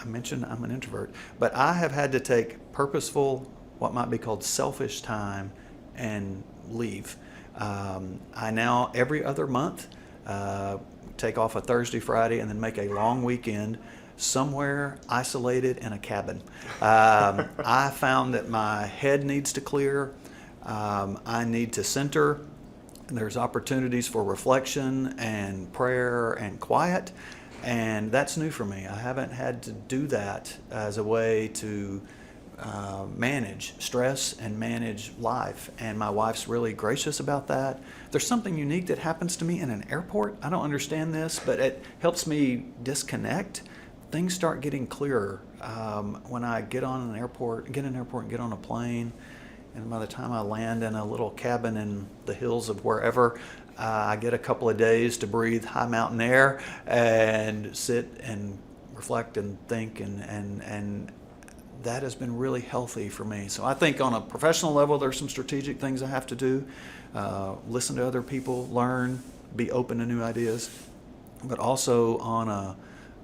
mentioned I'm an introvert, but I have had to take purposeful, what might be called selfish time, and leave. I now, every other month, take off a Thursday, Friday, and then make a long weekend somewhere isolated in a cabin. I found that my head needs to clear. I need to center. There's opportunities for reflection and prayer and quiet, and that's new for me. I haven't had to do that as a way to manage stress and manage life, and my wife's really gracious about that. There's something unique that happens to me in an airport. I don't understand this, but it helps me disconnect. Things start getting clearer when I get in an airport and get on a plane. And by the time I land in a little cabin in the hills of wherever, I get a couple of days to breathe high mountain air and sit and reflect and think, and that has been really healthy for me. So I think on a professional level, there's some strategic things I have to do. Listen to other people, learn, be open to new ideas. But also on a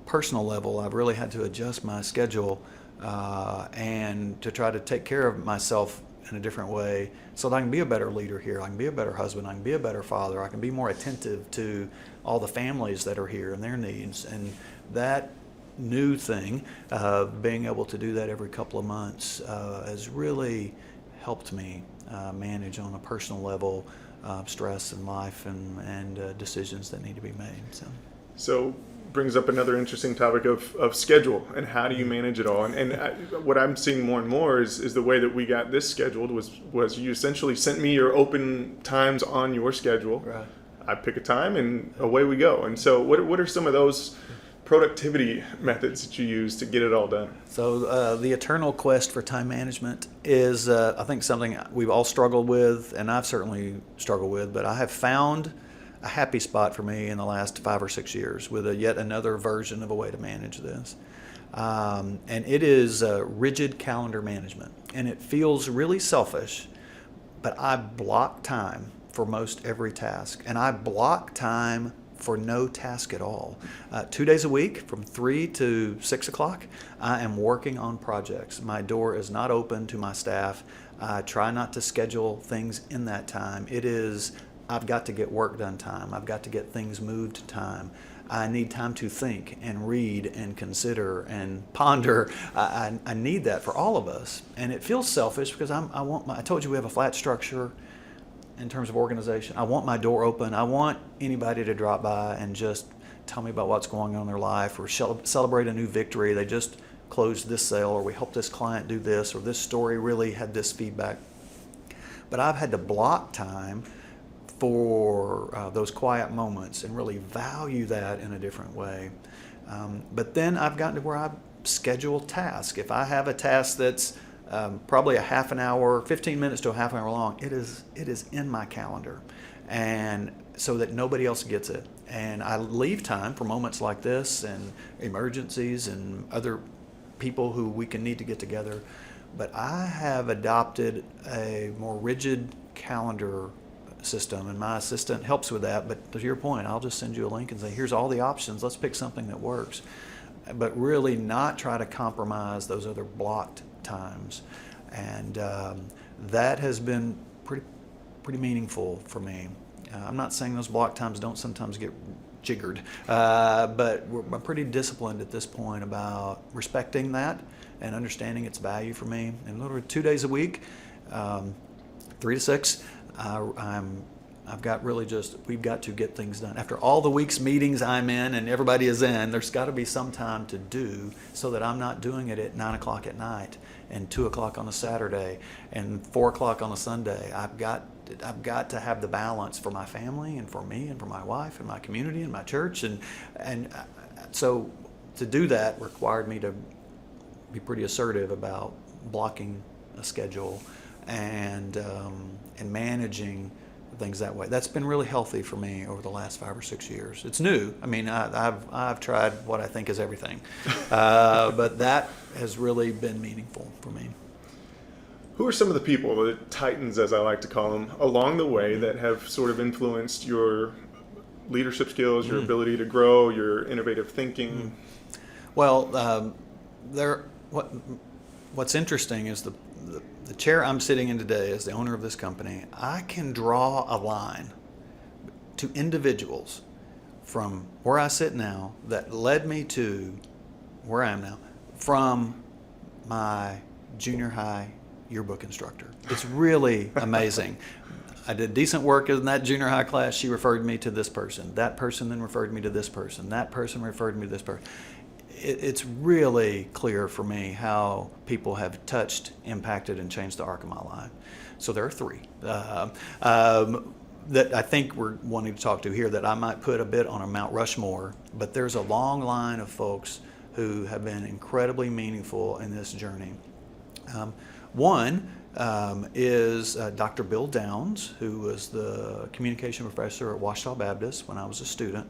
personal level, I've really had to adjust my schedule and to try to take care of myself in a different way so that I can be a better leader here. I can be a better husband. I can be a better father. I can be more attentive to all the families that are here and their needs. And that new thing, being able to do that every couple of months, has really helped me manage on a personal level stress in life and decisions that need to be made. So brings up another interesting topic of schedule and how do you manage it all. And what I'm seeing more and more is the way that we got this scheduled was you essentially sent me your open times on your schedule. Right. I pick a time and away we go. And so what are some of those productivity methods that you use to get it all done? So the eternal quest for time management is, I think, something we've all struggled with, and I've certainly struggled with, but I have found a happy spot for me in the last 5 or 6 years with yet another version of a way to manage this. And it is rigid calendar management. And it feels really selfish, but I block time for most every task. And I block time for no task at all. 2 days a week from 3 to 6 o'clock, I am working on projects. My door is not open to my staff. I try not to schedule things in that time. It is, I've got to get work done time. I've got to get things moved time. I need time to think and read and consider and ponder. I need that for all of us. And it feels selfish because I told you we have a flat structure in terms of organization. I want my door open. I want anybody to drop by and just tell me about what's going on in their life or celebrate a new victory. They just closed this sale, or we helped this client do this, or this story really had this feedback. But I've had to block time for those quiet moments and really value that in a different way. But then I've gotten to where I schedule tasks. If I have a task that's probably a half an hour, 15 minutes to a half an hour long, it is in my calendar, and so that nobody else gets it. And I leave time for moments like this and emergencies and other people who we can need to get together. But I have adopted a more rigid calendar system, and my assistant helps with that. But to your point, I'll just send you a link and say, here's all the options, let's pick something that works. But really not try to compromise those other blocked times. And that has been pretty meaningful for me. I'm not saying those block times don't sometimes get jiggered, but I'm pretty disciplined at this point about respecting that and understanding its value for me. And literally 2 days a week, 3 to 6, we've got to get things done. After all the week's meetings I'm in and everybody is in, there's got to be some time to do, so that I'm not doing it at 9 o'clock at night and 2 o'clock on a Saturday and 4 o'clock on a Sunday. I've got I've got to have the balance for my family and for me and for my wife and my community and my church. And so to do that required me to be pretty assertive about blocking a schedule and managing things that way. That's been really healthy for me over the last 5 or 6 years. It's new. I mean, I've tried what I think is everything, but that has really been meaningful for me. Who are some of the people, the titans as I like to call them, along the way that have sort of influenced your leadership skills, your ability to grow, your innovative thinking? Well, what's interesting is the chair I'm sitting in today as the owner of this company. I can draw a line to individuals from where I sit now that led me to where I am now from my junior high yearbook instructor. It's really amazing. I did decent work in that junior high class. She referred me to this person. That person then referred me to this person. That person referred me to this person. It's really clear for me how people have touched, impacted, and changed the arc of my life. So there are three that I think we're wanting to talk to here that I might put a bit on a Mount Rushmore, but there's a long line of folks who have been incredibly meaningful in this journey. One is Dr. Bill Downs, who was the communication professor at Ouachita Baptist when I was a student.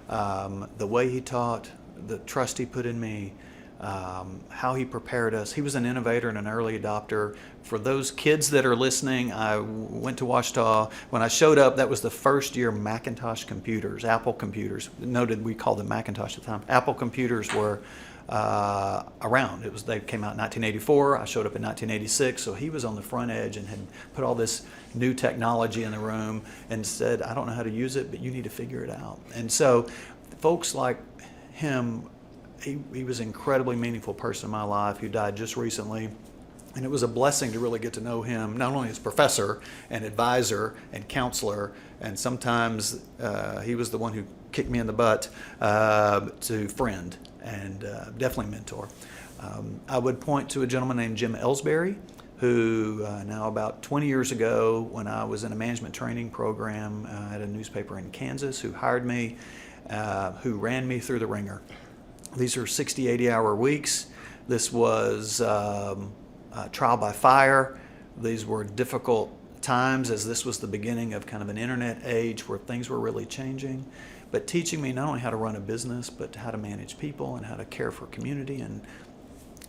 The way he taught, the trust he put in me, how he prepared us. He was an innovator and an early adopter. For those kids that are listening, I went to Ouachita. When I showed up, that was the first year Macintosh computers, Apple computers. Noted we called them Macintosh at the time. Apple computers were around. They came out in 1984. I showed up in 1986. So he was on the front edge and had put all this new technology in the room and said, I don't know how to use it, but you need to figure it out. And so folks like him, he was an incredibly meaningful person in my life who died just recently. And it was a blessing to really get to know him, not only as professor and advisor and counselor, and sometimes he was the one who kicked me in the butt, to friend and definitely mentor. I would point to a gentleman named Jim Ellsbury, who now about 20 years ago, when I was in a management training program at a newspaper in Kansas, who hired me, who ran me through the ringer. These are 60, 80-hour weeks. This was trial by fire. These were difficult times, as this was the beginning of kind of an internet age where things were really changing, but teaching me not only how to run a business, but how to manage people and how to care for community. And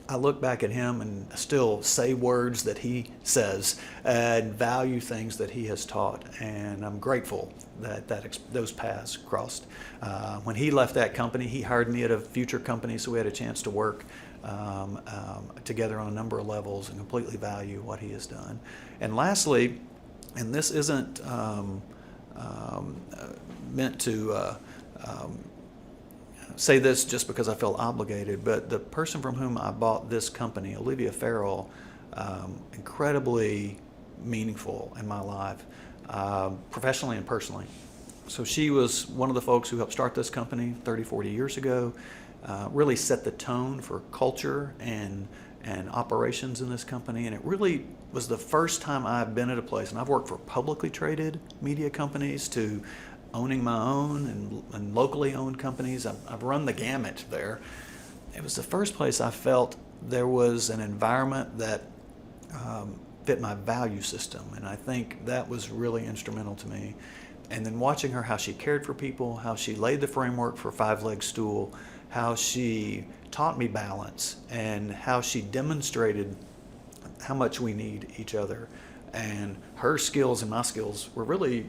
I look back at him and still say words that he says and value things that he has taught. And I'm grateful that those paths crossed. When he left that company, he hired me at a future company, so we had a chance to work together on a number of levels and completely value what he has done. And lastly, and this isn't meant to say this just because I feel obligated, but the person from whom I bought this company, Olivia Farrell, incredibly meaningful in my life, professionally and personally. So she was one of the folks who helped start this company 30, 40 years ago, really set the tone for culture and operations in this company. And it really was the first time I've been at a place, and I've worked for publicly traded media companies to owning my own and locally owned companies. I've run the gamut there. It was the first place I felt there was an environment that fit my value system, and I think that was really instrumental to me. And then watching her, how she cared for people, how she laid the framework for five-leg stool, how she taught me balance, and how she demonstrated how much we need each other. And her skills and my skills were really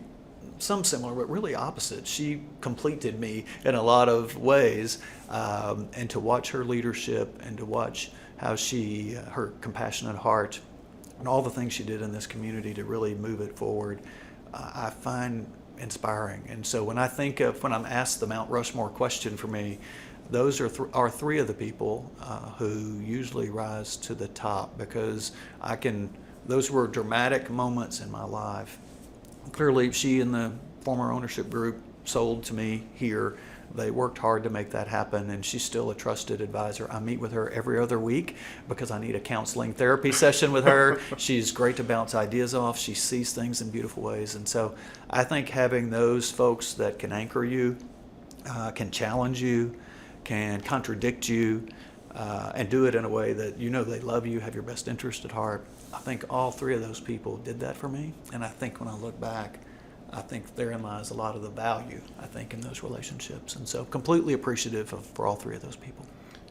some similar, but really opposite. She completed me in a lot of ways, and to watch her leadership and to watch how her compassionate heart and all the things she did in this community to really move it forward, I find inspiring. And so when I'm asked the Mount Rushmore question for me, those are three of the people who usually rise to the top, because those were dramatic moments in my life. Clearly, she and the former ownership group sold to me here. They worked hard to make that happen, and she's still a trusted advisor. I meet with her every other week because I need a counseling therapy session with her. She's great to bounce ideas off. She sees things in beautiful ways. And so I think having those folks that can anchor you, can challenge you, can contradict you, and do it in a way that you know they love you, have your best interest at heart. I think all three of those people did that for me. And I think when I look back, I think therein lies a lot of the value, I think, in those relationships. And so completely appreciative for all three of those people.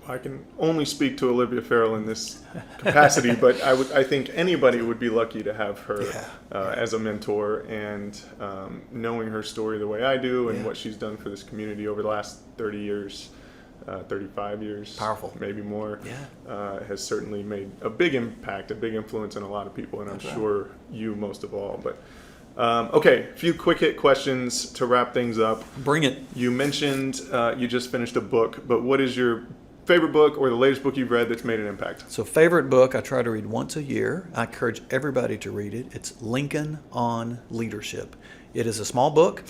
I can only speak to Olivia Farrell in this capacity, but I think anybody would be lucky to have her as a mentor, and knowing her story the way I do and what she's done for this community over the last 30 years, 35 years, powerful, maybe more, has certainly made a big impact, a big influence on a lot of people, and I'm sure you most of all. But okay, a few quick hit questions to wrap things up. Bring it. You mentioned you just finished a book, but what is your favorite book or the latest book you've read that's made an impact? So favorite book, I try to read once a year. I encourage everybody to read it. It's Lincoln on Leadership. It is a small book.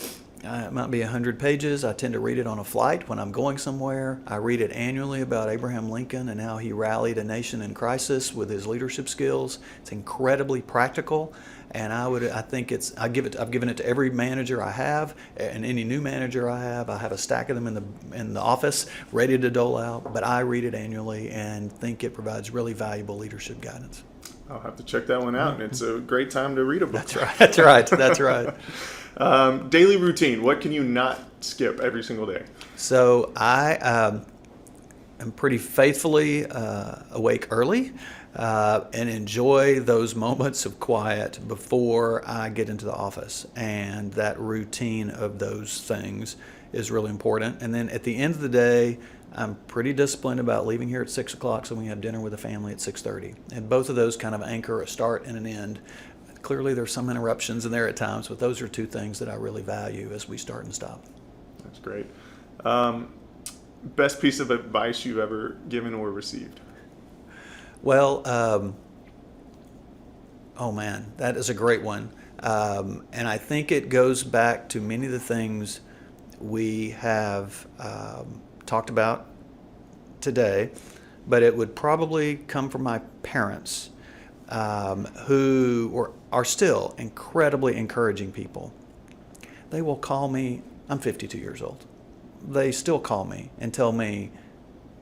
It might be 100 pages. I tend to read it on a flight when I'm going somewhere. I read it annually about Abraham Lincoln and how he rallied a nation in crisis with his leadership skills. It's incredibly practical, and I've given it to every manager I have, and any new manager I have. I have a stack of them in the office ready to dole out. But I read it annually and think it provides really valuable leadership guidance. I'll have to check that one out, and it's a great time to read a book. That's right. Daily routine. What can you not skip every single day? So I am pretty faithfully awake early and enjoy those moments of quiet before I get into the office. And that routine of those things is really important. And then at the end of the day, I'm pretty disciplined about leaving here at 6 o'clock so we can have dinner with the family at 6:30. And both of those kind of anchor a start and an end. Clearly there's some interruptions in there at times, but those are two things that I really value as we start and stop. That's great. Best piece of advice you've ever given or received? Well, oh man, that is a great one. And I think it goes back to many of the things we have talked about today, but it would probably come from my parents, who are still incredibly encouraging people. They will call me, I'm 52 years old. They still call me and tell me,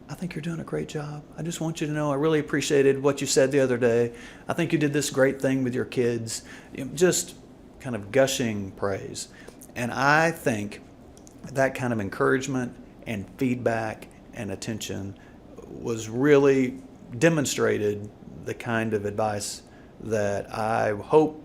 I think you're doing a great job. I just want you to know I really appreciated what you said the other day. I think you did this great thing with your kids. Just kind of gushing praise. And I think that kind of encouragement and feedback and attention was really demonstrated the kind of advice that I hope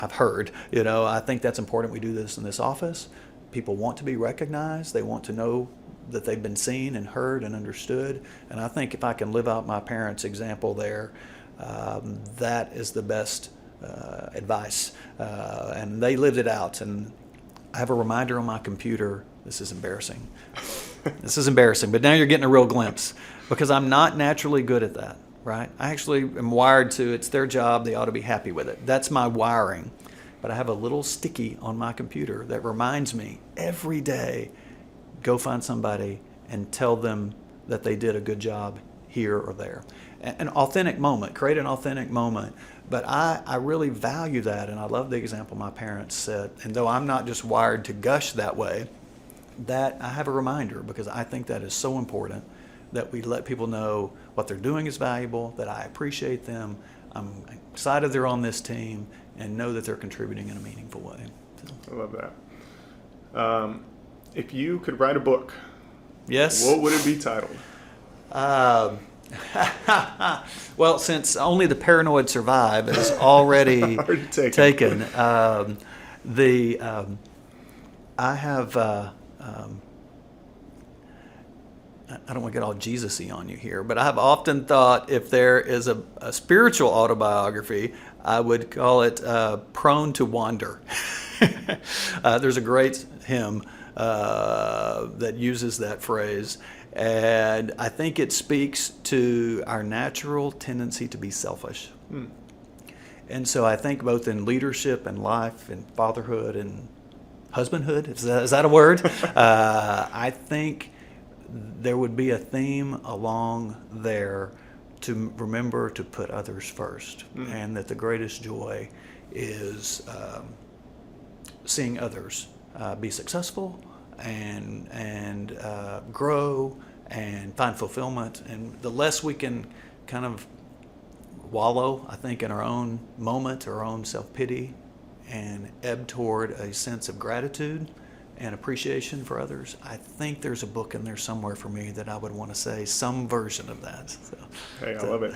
I've heard. I think that's important. We do this in this office. People want to be recognized. They want to know that they've been seen and heard and understood. And I think if I can live out my parents' example there, that is the best advice. And they lived it out. And I have a reminder on my computer. This is embarrassing. But now you're getting a real glimpse, because I'm not naturally good at that. Right? I actually am wired to, it's their job, they ought to be happy with it. That's my wiring. But I have a little sticky on my computer that reminds me every day, go find somebody and tell them that they did a good job here or there. An authentic moment, create an authentic moment. But I really value that, and I love the example my parents set. And though I'm not just wired to gush that way, that I have a reminder, because I think that is so important, that we let people know what they're doing is valuable, that I appreciate them, I'm excited they're on this team, and know that they're contributing in a meaningful way. I love that. If you could write a book, yes, what would it be titled? Well, since Only the Paranoid Survive is already taken, I have... I don't want to get all Jesus-y on you here, but I've often thought if there is a spiritual autobiography, I would call it Prone to Wander. There's a great hymn that uses that phrase, and I think it speaks to our natural tendency to be selfish. And so I think both in leadership and life and fatherhood and husbandhood. Is that a word? I think there would be a theme along there to remember to put others first, and that the greatest joy is seeing others be successful and grow and find fulfillment. And the less we can kind of wallow, I think, in our own moment, our own self-pity, and ebb toward a sense of gratitude and appreciation for others, I think there's a book in there somewhere for me that I would want to say some version of that. So, hey, I love it.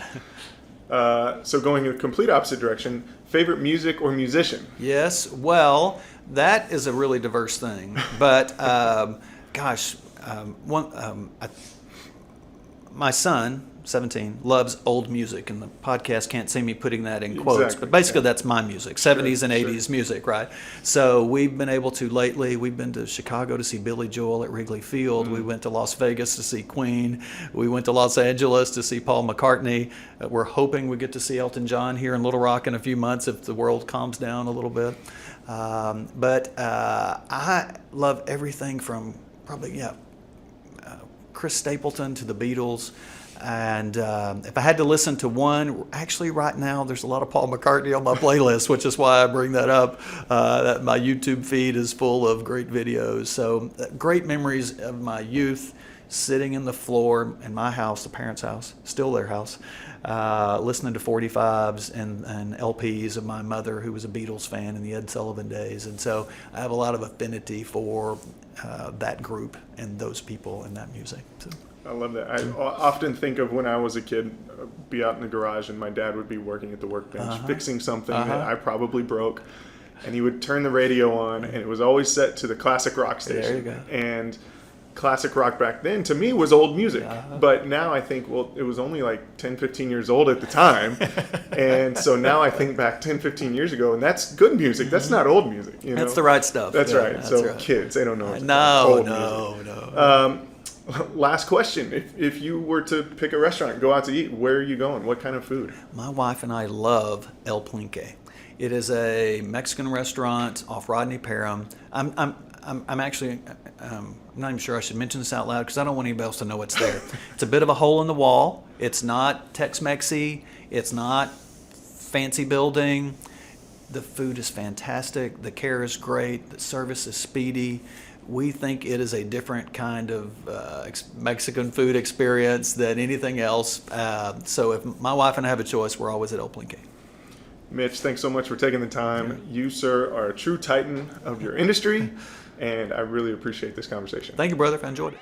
So going in the complete opposite direction, favorite music or musician? Yes, well, that is a really diverse thing. But, my son, 17, loves old music, and the podcast can't see me putting that in quotes, Exactly, but basically yeah. that's my music, 70s and 80s music, right? So we've been able to lately, we've been to Chicago to see Billy Joel at Wrigley Field. We went to Las Vegas to see Queen. We went to Los Angeles to see Paul McCartney. We're hoping we get to see Elton John here in Little Rock in a few months if the world calms down a little bit. But I love everything from probably, Chris Stapleton to the Beatles. And if I had to listen to one, actually right now there's a lot of Paul McCartney on my playlist, which is why I bring that up. That my YouTube feed is full of great videos. So great memories of my youth, sitting in the floor in my house, the parents' house, still their house, listening to 45s and LPs of my mother, who was a Beatles fan in the Ed Sullivan days. And so I have a lot of affinity for that group and those people and that music. So. I love that. I often think of when I was a kid, be out in the garage and my dad would be working at the workbench, fixing something that I probably broke. And he would turn the radio on, and it was always set to the classic rock station. There you go. And classic rock back then, to me, was old music. But now I think, well, it was only like 10, 15 years old at the time. And so now I think back 10, 15 years ago, and that's good music. That's not old music. You know? That's the right stuff. That's Yeah, right. that's So right. kids, they don't know. It's No. music. Last question. If you were to pick a restaurant, go out to eat, where are you going? What kind of food? My wife and I love El Plinque. It is a Mexican restaurant off Rodney Parham. I'm actually, I'm not even sure I should mention this out loud because I don't want anybody else to know it's there. It's a bit of a hole in the wall. It's not Tex-Mexy. It's not fancy building. The food is fantastic. The care is great. The service is speedy. We think it is a different kind of Mexican food experience than anything else. So if my wife and I have a choice, we're always at El Plinque. Mitch, thanks so much for taking the time. You, sir, are a true titan of your industry, and I really appreciate this conversation. Thank you, brother. I enjoyed it.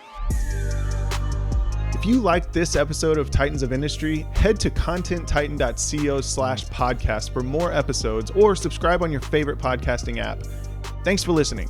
If you liked this episode of Titans of Industry, head to contenttitan.co/podcast for more episodes or subscribe on your favorite podcasting app. Thanks for listening.